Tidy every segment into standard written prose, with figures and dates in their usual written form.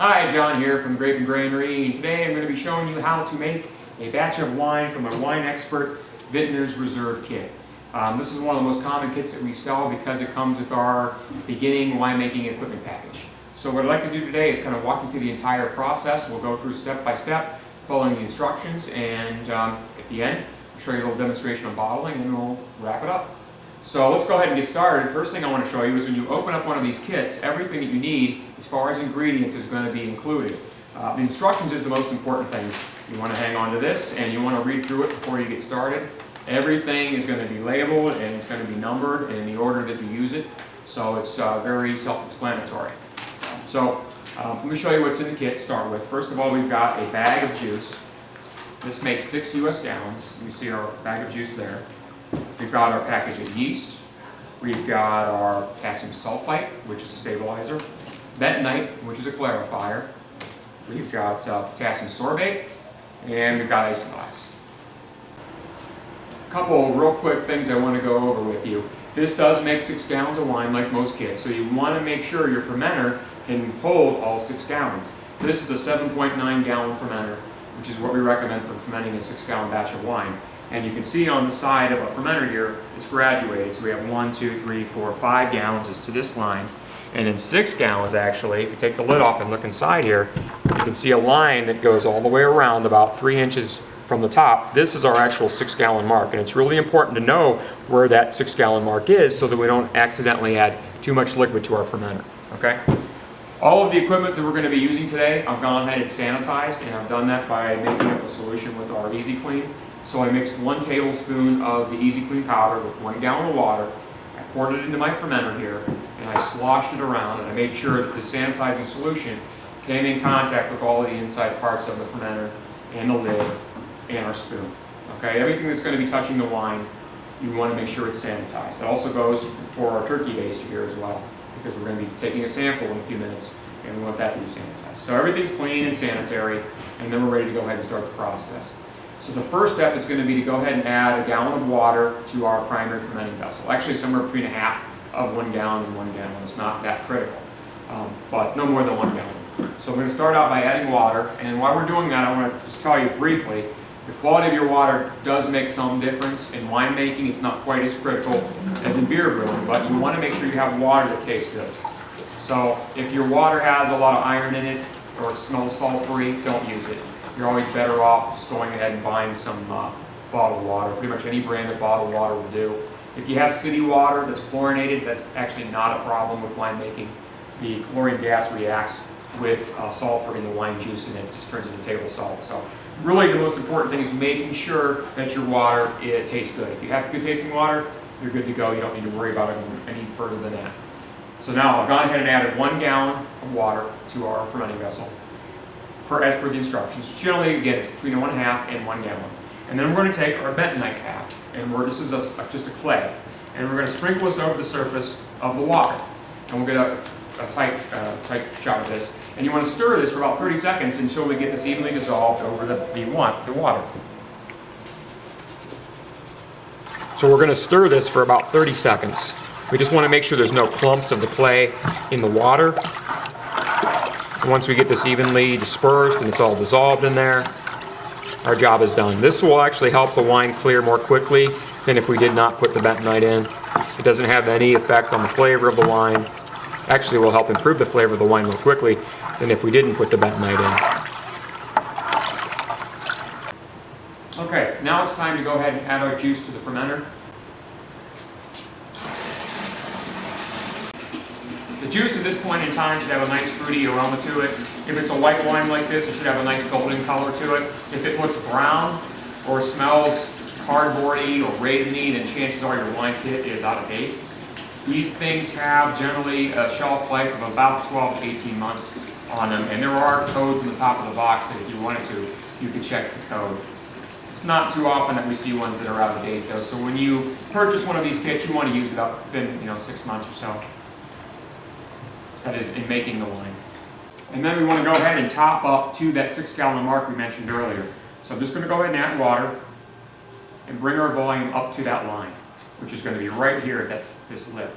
Hi, John here from Grape and Granary, and today I'm going to be showing you how to make a batch of wine from a Winexpert Vintners Reserve kit. This is one of the most common kits that we sell because it comes with our beginning winemaking equipment package. So what I'd like to do today is kind of walk you through the entire process. We'll go through step by step, following the instructions, and at the end, I'll show you a little demonstration of bottling, and we'll wrap it up. So let's go ahead and get started. First thing I want to show you is when you open up one of these kits, everything that you need as far as ingredients is going to be included. The instructions is the most important thing. You want to hang on to this and you want to read through it before you get started. Everything is going to be labeled and it's going to be numbered in the order that you use it. So it's very self-explanatory. Let me show you what's in the kit to start with. First of all, we've got a bag of juice. This makes 6 US gallons. You see our bag of juice there. We've got our package of yeast. We've got our potassium sulfite, which is a stabilizer. Bentonite, which is a clarifier. We've got potassium sorbate, and we've got isinglass. A couple real quick things I want to go over with you. This does make 6 gallons of wine like most kits, so you want to make sure your fermenter can hold all 6 gallons. This is a 7.9 gallon fermenter, which is what we recommend for fermenting a 6 gallon batch of wine. And you can see on the side of a fermenter here, it's graduated. So we have 1, 2, 3, 4, 5 gallons is to this line. And then 6 gallons actually, if you take the lid off and look inside here, you can see a line that goes all the way around about 3 inches from the top. This is our actual 6 gallon mark. And it's really important to know where that 6 gallon mark is so that we don't accidentally add too much liquid to our fermenter, okay? All of the equipment that we're going to be using today, I've gone ahead and sanitized, and I've done that by making up a solution with our Easy Clean. So I mixed 1 tablespoon of the Easy Clean powder with 1 gallon of water. I poured it into my fermenter here, and I sloshed it around, and I made sure that the sanitizing solution came in contact with all of the inside parts of the fermenter and the lid and our spoon. Okay, everything that's going to be touching the wine, you want to make sure it's sanitized. It also goes for our turkey baster here as well, because we're going to be taking a sample in a few minutes, and we want that to be sanitized. So everything's clean and sanitary, and then we're ready to go ahead and start the process. So the first step is going to be to go ahead and add a gallon of water to our primary fermenting vessel. Actually, somewhere between a half of 1 gallon and 1 gallon. It's not that critical, but no more than 1 gallon. So I'm going to start out by adding water, and while we're doing that, I want to just tell you briefly, the quality of your water does make some difference. In winemaking, it's not quite as critical as in beer brewing, but you want to make sure you have water that tastes good. So if your water has a lot of iron in it, or it smells sulfury, don't use it. You're always better off just going ahead and buying some bottled water. Pretty much any brand of bottled water will do. If you have city water that's chlorinated, that's actually not a problem with winemaking. The chlorine gas reacts with sulfur in the wine juice and it just turns into table salt. So really the most important thing is making sure that your water tastes good. If you have good tasting water, you're good to go. You don't need to worry about it any further than that. So now I've gone ahead and added 1 gallon of water to our fermenting vessel. As per the instructions. Generally, again, it's between 1/2 and 1 gallon. And then we're going to take our bentonite pack, and this is just a clay, and we're going to sprinkle this over the surface of the water. And we'll get a tight shot of this. And you want to stir this for about 30 seconds until we get this evenly dissolved over the water. So we're going to stir this for about 30 seconds. We just want to make sure there's no clumps of the clay in the water. Once we get this evenly dispersed and it's all dissolved in there, our job is done. This will actually help the wine clear more quickly than if we did not put the bentonite in. It doesn't have any effect on the flavor of the wine. Actually, it will help improve the flavor of the wine more quickly than if we didn't put the bentonite in. Okay, now it's time to go ahead and add our juice to the fermenter. The juice at this point in time should have a nice fruity aroma to it. If it's a white wine like this, it should have a nice golden color to it. If it looks brown or smells cardboardy or raisiny, then chances are your wine kit is out of date. These things have generally a shelf life of about 12 to 18 months on them, and there are codes on the top of the box that if you wanted to, you could check the code. It's not too often that we see ones that are out of date though, so when you purchase one of these kits, you want to use it up within 6 months or so. That is in making the wine. And then we want to go ahead and top up to that 6 gallon mark we mentioned earlier. So I'm just going to go ahead and add water and bring our volume up to that line, which is going to be right here at this lip.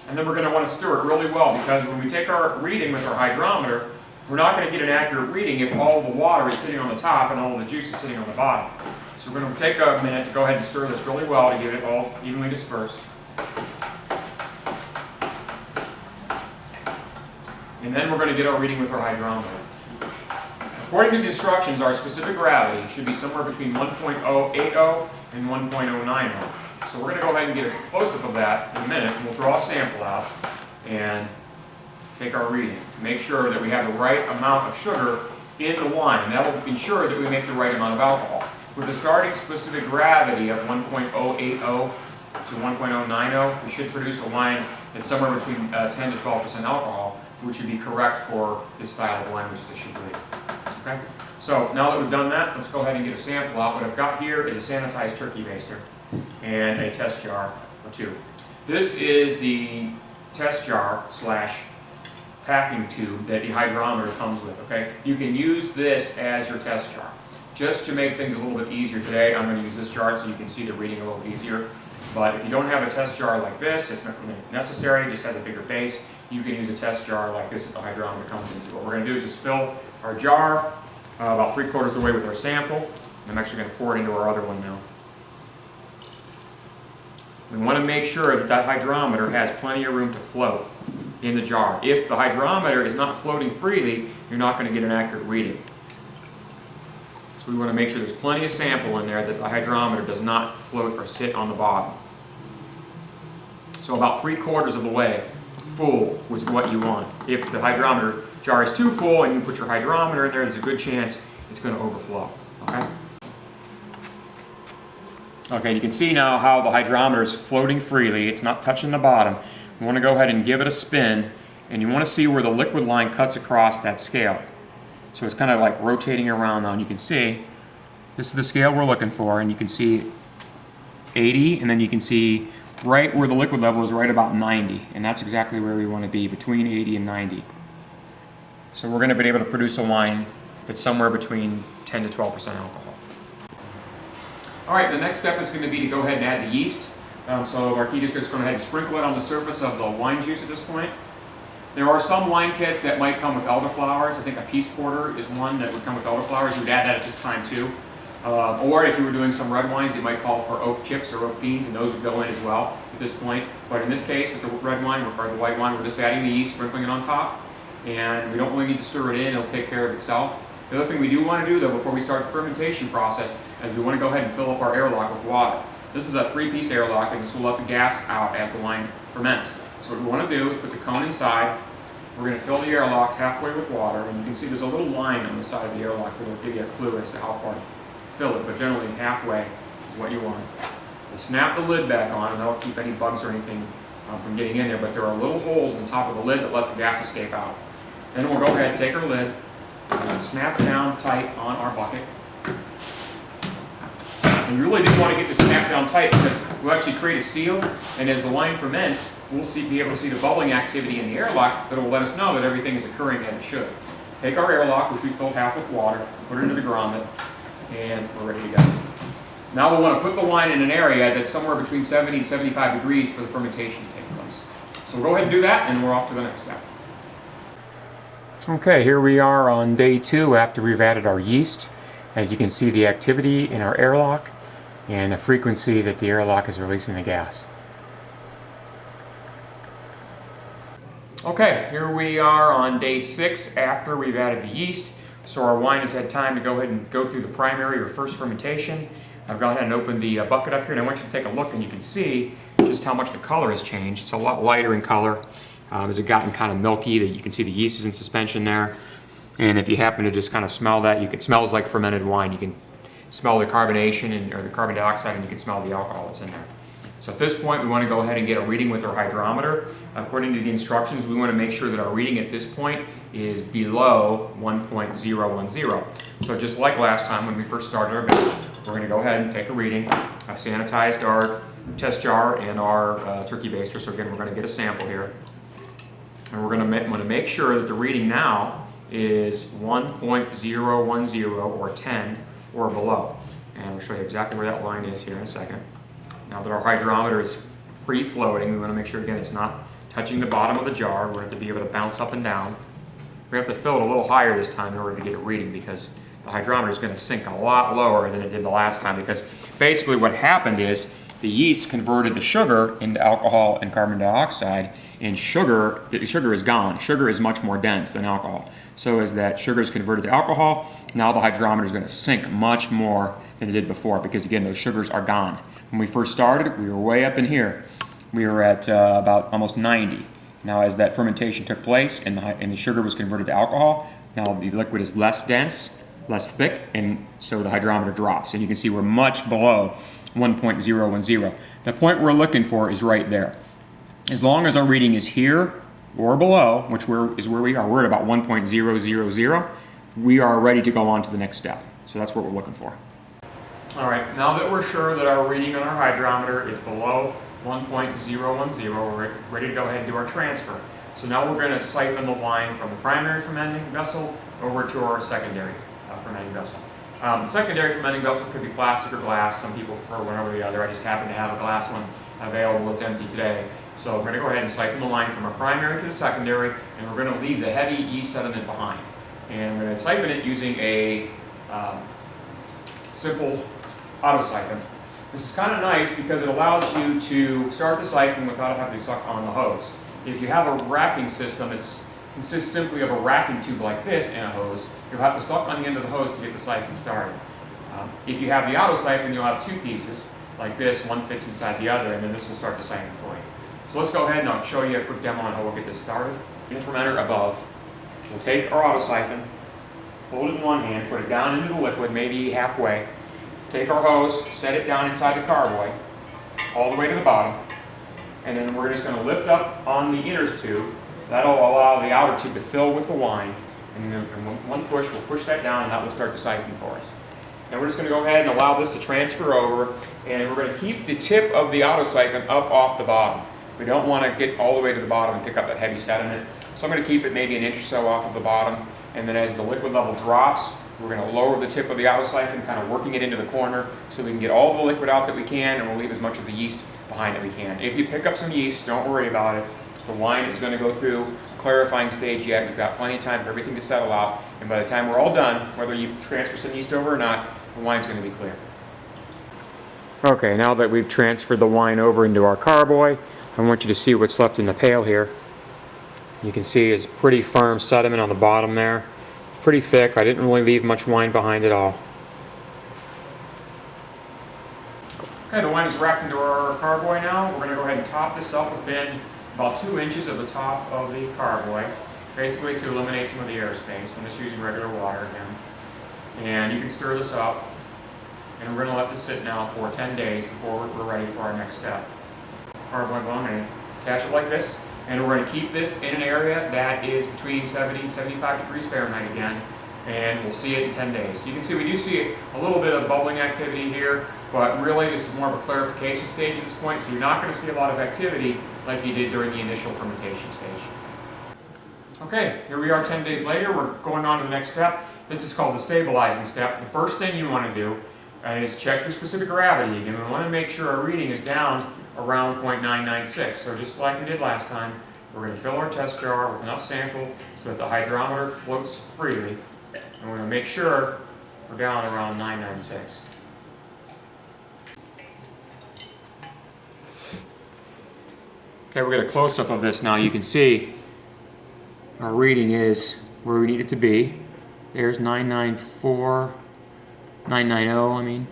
And then we're going to want to stir it really well, because when we take our reading with our hydrometer, we're not going to get an accurate reading if all the water is sitting on the top and all the juice is sitting on the bottom. So we're going to take a minute to go ahead and stir this really well to get it all evenly dispersed. And then we're going to get our reading with our hydrometer. According to the instructions, our specific gravity should be somewhere between 1.080 and 1.090. So we're going to go ahead and get a close-up of that in a minute, and we'll draw a sample out and take our reading. Make sure that we have the right amount of sugar in the wine, and that will ensure that we make the right amount of alcohol. With a starting specific gravity of 1.080 to 1.090, we should produce a wine that's somewhere between 10 to 12% alcohol, which would be correct for this style of wine, which is a Chablis. Okay? So now that we've done that, let's go ahead and get a sample out. What I've got here is a sanitized turkey baster and a test jar or two. This is the test jar slash packing tube that the hydrometer comes with. Okay? You can use this as your test jar. Just to make things a little bit easier today, I'm going to use this jar so you can see the reading a little easier. But if you don't have a test jar like this, it's not really necessary, it just has a bigger base. You can use a test jar like this that the hydrometer comes into. What we're going to do is just fill our jar about 3/4 of the way with our sample. And I'm actually going to pour it into our other one now. We want to make sure that that hydrometer has plenty of room to float in the jar. If the hydrometer is not floating freely, you're not going to get an accurate reading. So we want to make sure there's plenty of sample in there, that the hydrometer does not float or sit on the bottom. So about 3/4 of the way full was what you want. If the hydrometer jar is too full and you put your hydrometer in there, there's a good chance it's going to overflow. Okay? Okay, you can see now how the hydrometer is floating freely. It's not touching the bottom. You want to go ahead and give it a spin, and you want to see where the liquid line cuts across that scale. So it's kind of like rotating around now, and you can see this is the scale we're looking for, and you can see 80, and then you can see right where the liquid level is right about 90, and that's exactly where we want to be, between 80 and 90. So we're going to be able to produce a wine that's somewhere between 10 to 12% alcohol. All right, the next step is going to be to go ahead and add the yeast. So Marquita's just going to go ahead and sprinkle it on the surface of the wine juice at this point. There are some wine kits that might come with elderflowers. I think a peace porter is one that would come with elderflowers. You would add that at this time too. Or if you were doing some red wines, it might call for oak chips or oak beans, and those would go in as well at this point. But in this case, with the red wine or the white wine, we're just adding the yeast, sprinkling it on top, and we don't really need to stir it in. It'll take care of itself. The other thing we do want to do, though, before we start the fermentation process, is we want to go ahead and fill up our airlock with water. This is a 3-piece airlock, and this will let the gas out as the wine ferments. So what we want to do is put the cone inside. We're going to fill the airlock halfway with water, and you can see there's a little line on the side of the airlock that will give you a clue as to how far to fill it, but generally halfway is what you want. We'll snap the lid back on, and that'll keep any bugs or anything from getting in there, but there are little holes in the top of the lid that let the gas escape out. Then we'll go ahead and take our lid, and snap it down tight on our bucket. And you really just want to get this snapped down tight because we'll actually create a seal, and as the wine ferments, we'll be able to see the bubbling activity in the airlock that will let us know that everything is occurring as it should. Take our airlock, which we filled half with water, put it into the grommet, and we're ready to go. Now we'll want to put the wine in an area that's somewhere between 70 and 75 degrees for the fermentation to take place. So we'll go ahead and do that, and we're off to the next step. Okay, here we are on day 2 after we've added our yeast. As you can see, the activity in our airlock and the frequency that the airlock is releasing the gas. Okay, here we are on day 6 after we've added the yeast. So our wine has had time to go ahead and go through the primary or first fermentation. I've gone ahead and opened the bucket up here, and I want you to take a look, and you can see just how much the color has changed. It's a lot lighter in color. As it gotten kind of milky, that you can see the yeast is in suspension there. And if you happen to just kind of smell that, it smells like fermented wine. You can smell the carbonation or the carbon dioxide, and you can smell the alcohol that's in there. So at this point, we want to go ahead and get a reading with our hydrometer. According to the instructions, we want to make sure that our reading at this point is below 1.010. So just like last time when we first started our batch, we're going to go ahead and take a reading. I've sanitized our test jar and our turkey baster. So again, we're going to get a sample here. And we're going to want to make sure that the reading now is 1.010 or 10 or below. And we'll show you exactly where that line is here in a second. Now that our hydrometer is free floating, we want to make sure again it's not touching the bottom of the jar. We're going to have to be able to bounce up and down. We have to fill it a little higher this time in order to get it reading, because the hydrometer is going to sink a lot lower than it did the last time, because basically what happened is the yeast converted the sugar into alcohol and carbon dioxide, and the sugar is gone. Sugar is much more dense than alcohol. So as that sugar is converted to alcohol, now the hydrometer is going to sink much more than it did before, because again, those sugars are gone. When we first started, we were way up in here. We were at about almost 90. Now as that fermentation took place and the sugar was converted to alcohol, now the liquid is less dense, less thick, and so the hydrometer drops. And you can see we're much below 1.010. The point we're looking for is right there. As long as our reading is here or below, which is where we are, we're at about 1.000, we are ready to go on to the next step. So that's what we're looking for. All right, now that we're sure that our reading on our hydrometer is below 1.010, we're ready to go ahead and do our transfer. So now we're going to siphon the wine from the primary fermenting vessel over to our secondary fermenting vessel. The secondary fermenting vessel could be plastic or glass. Some people prefer one over the other. I just happen to have a glass one available. It's empty today. So we're going to go ahead and siphon the wine from our primary to the secondary, and we're going to leave the heavy yeast sediment behind. And we're going to siphon it using a simple auto siphon. This is kind of nice because it allows you to start the siphon without having to suck on the hose. If you have a racking system that consists simply of a racking tube like this and a hose, you'll have to suck on the end of the hose to get the siphon started. If you have the auto siphon, you'll have two pieces like this. One fits inside the other, and then this will start the siphon for you. So let's go ahead and I'll show you a quick demo on how we'll get this started. In the fermenter above, we'll take our auto siphon, hold it in one hand, put it down into the liquid, maybe halfway. Take our hose, set it down inside the carboy, all the way to the bottom, and then we're just going to lift up on the inner tube. That'll allow the outer tube to fill with the wine, and in one push, we'll push that down, and that will start the siphon for us. And we're just going to go ahead and allow this to transfer over, and we're going to keep the tip of the auto siphon up off the bottom. We don't want to get all the way to the bottom and pick up that heavy sediment, so I'm going to keep it maybe an inch or so off of the bottom, and then as the liquid level drops, we're going to lower the tip of the auto siphon, kind of working it into the corner so we can get all the liquid out that we can, and we'll leave as much of the yeast behind that we can. If you pick up some yeast, don't worry about it. The wine is going to go through a clarifying stage yet. We've got plenty of time for everything to settle out, and by the time we're all done, whether you transfer some yeast over or not, the wine's going to be clear. Okay, now that we've transferred the wine over into our carboy, I want you to see what's left in the pail here. You can see it's pretty firm sediment on the bottom there. Pretty thick. I didn't really leave much wine behind at all. Okay, the wine is racked into our carboy now. We're going to go ahead and top this up within about 2 inches of the top of the carboy, basically to eliminate some of the airspace. I'm just using regular water again. And you can stir this up, and we're going to let this sit now for 10 days before we're ready for our next step. Carboy bung, and attach it like this. And we're going to keep this in an area that is between 70 and 75 degrees Fahrenheit again, and we'll see it in 10 days. You can see we do see a little bit of bubbling activity here, but really this is more of a clarification stage at this point, so you're not going to see a lot of activity like you did during the initial fermentation stage. Okay, here we are 10 days later. We're going on to the next step. This is called the stabilizing step. The first thing you want to do is check your specific gravity again. We want to make sure our reading is down around 0.996. So just like we did last time, we're going to fill our test jar with enough sample so that the hydrometer floats freely. And we're going to make sure we're down around 996. Okay, we're going to close-up of this now. You can see our reading is where we need it to be. There's 990, I mean.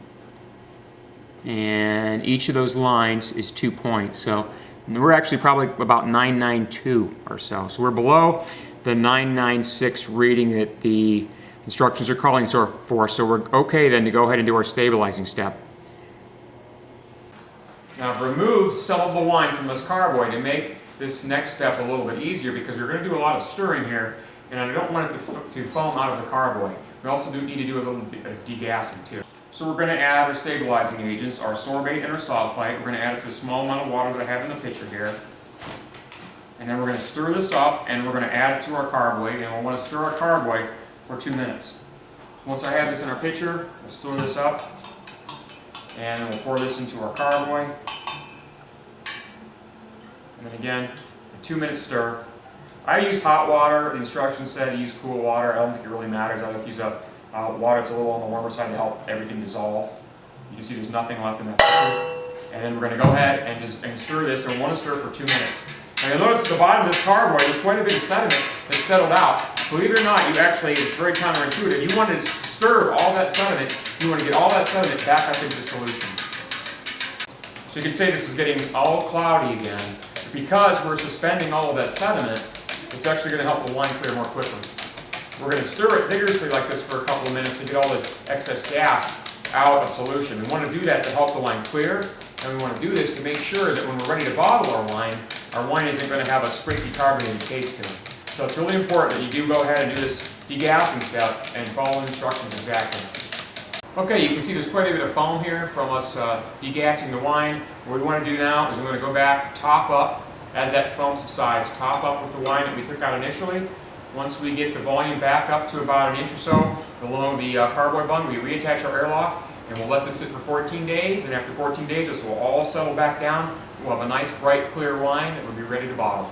And each of those lines is 2 points. So we're actually probably about 992 or so. So we're below the 996 reading that the instructions are calling for. So we're okay then to go ahead and do our stabilizing step. Now I've removed some of the wine from this carboy to make this next step a little bit easier, because we're going to do a lot of stirring here, and I don't want it to foam out of the carboy. We also do need to do a little bit of degassing too. So we're going to add our stabilizing agents, our sorbate and our sulfite. We're going to add it to the small amount of water that I have in the pitcher here. And then we're going to stir this up, and we're going to add it to our carboy, and we'll want to stir our carboy for 2 minutes. Once I have this in our pitcher, we'll stir this up, and then we'll pour this into our carboy. And then again, a 2-minute stir. I used hot water. The instructions said to use cool water. I don't think it really matters. I like to use water that's a little on the warmer side to help everything dissolve. You can see there's nothing left in that pitcher. And then we're going to go ahead and stir this, and we want to stir for 2 minutes. And you'll notice at the bottom of this carboy, there's quite a bit of sediment that's settled out. Believe it or not, it's very counterintuitive. You want to stir all that sediment, you want to get all that sediment back up into solution. So you can say this is getting all cloudy again. Because we're suspending all of that sediment, it's actually going to help the wine clear more quickly. We're going to stir it vigorously like this for a couple of minutes to get all the excess gas out of solution. We want to do that to help the wine clear, and we want to do this to make sure that when we're ready to bottle our wine isn't going to have a spritzy carbonated taste to it. So it's really important that you do go ahead and do this degassing step and follow the instructions exactly. Okay, you can see there's quite a bit of foam here from us degassing the wine. What we want to do now is we're going to go back, top up, as that foam subsides, top up with the wine that we took out initially. Once we get the volume back up to about an inch or so below the carboy bung, we reattach our airlock, and we'll let this sit for 14 days, and after 14 days this will all settle back down. We'll have a nice bright clear wine that will be ready to bottle.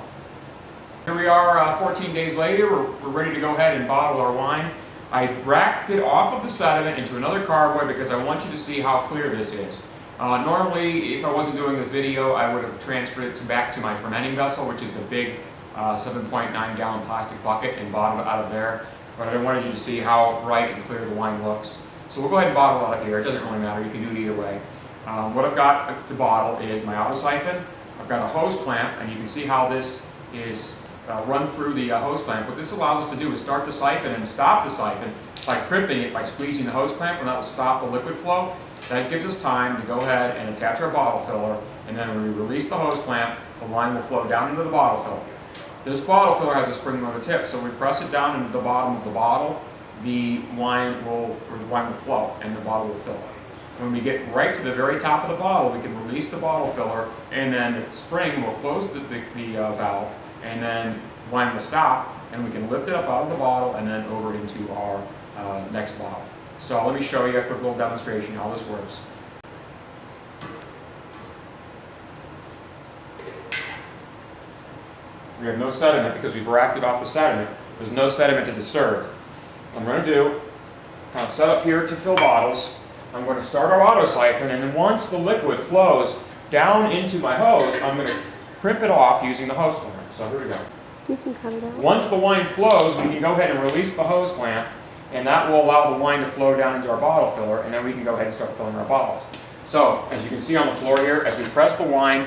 Here we are 14 days later. We're ready to go ahead and bottle our wine. I racked it off of the sediment into another carboy because I want you to see how clear this is. Normally, if I wasn't doing this video, I would have transferred it back to my fermenting vessel, which is the big 7.9 gallon plastic bucket, and bottled it out of there. But I wanted you to see how bright and clear the wine looks. So we'll go ahead and bottle it out of here. It doesn't really matter. You can do it either way. What I've got to bottle is my auto siphon. I've got a hose clamp, and you can see how this is run through the hose clamp. What this allows us to do is start the siphon and stop the siphon by crimping it by squeezing the hose clamp, and that will stop the liquid flow. That gives us time to go ahead and attach our bottle filler, and then when we release the hose clamp, the wine will flow down into the bottle filler. This bottle filler has a spring motor tip, so when we press it down into the bottom of the bottle, the wine will flow and the bottle will fill. When we get right to the very top of the bottle, we can release the bottle filler, and then the spring will close the valve, and then wine will stop, and we can lift it up out of the bottle and then over into our next bottle. So let me show you a quick little demonstration how this works. We have no sediment because we've racked it off the sediment. There's no sediment to disturb. What I'm going to do, kind of set up here to fill bottles. I'm going to start our auto siphon, and then once the liquid flows down into my hose, I'm going to crimp it off using the hose clamp. So here we go. You can cut it out. Once the wine flows, we can go ahead and release the hose clamp, and that will allow the wine to flow down into our bottle filler, and then we can go ahead and start filling our bottles. So, as you can see on the floor here, as we press the wine,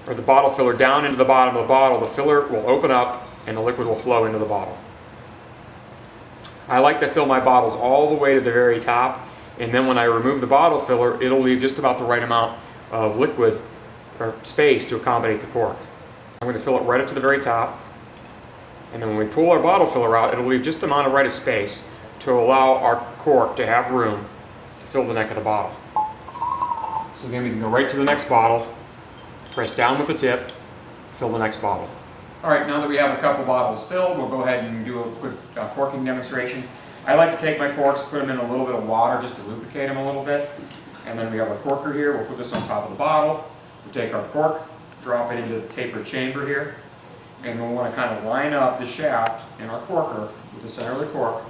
or the bottle filler down into the bottom of the bottle, the filler will open up and the liquid will flow into the bottle. I like to fill my bottles all the way to the very top, and then when I remove the bottle filler, it'll leave just about the right amount of liquid or space to accommodate the cork. I'm going to fill it right up to the very top, and then when we pull our bottle filler out, it'll leave just the amount of right of space to allow our cork to have room to fill the neck of the bottle. So then we can go right to the next bottle, press down with the tip, fill the next bottle. All right, now that we have a couple bottles filled, we'll go ahead and do a quick corking demonstration. I like to take my corks, put them in a little bit of water just to lubricate them a little bit. And then we have our corker here. We'll put this on top of the bottle. We'll take our cork, drop it into the tapered chamber here, and we'll want to kind of line up the shaft in our corker with the center of the cork.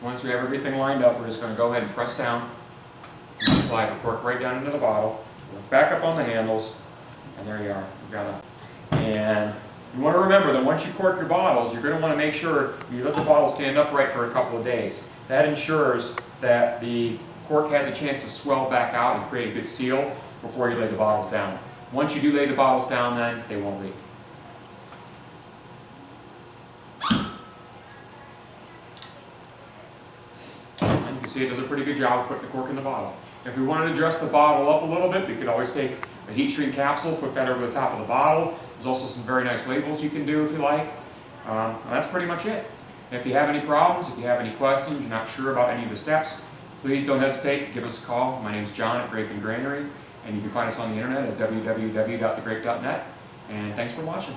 Once we have everything lined up, we're just going to go ahead and press down, and slide the cork right down into the bottle, lift back up on the handles, and there you are. We've got it. And you want to remember that once you cork your bottles, you're going to want to make sure you let the bottle stand upright for a couple of days. That ensures that the cork has a chance to swell back out and create a good seal before you lay the bottles down. Once you do lay the bottles down, then they won't leak. And you can see it does a pretty good job of putting the cork in the bottle. If we wanted to dress the bottle up a little bit, we could always take a heat shrink capsule, put that over the top of the bottle. There's also some very nice labels you can do if you like. And that's pretty much it. If you have any problems, if you have any questions, you're not sure about any of the steps, please don't hesitate. Give us a call. My name's John at Grape and Granary, and you can find us on the internet at www.thegrape.net. And thanks for watching.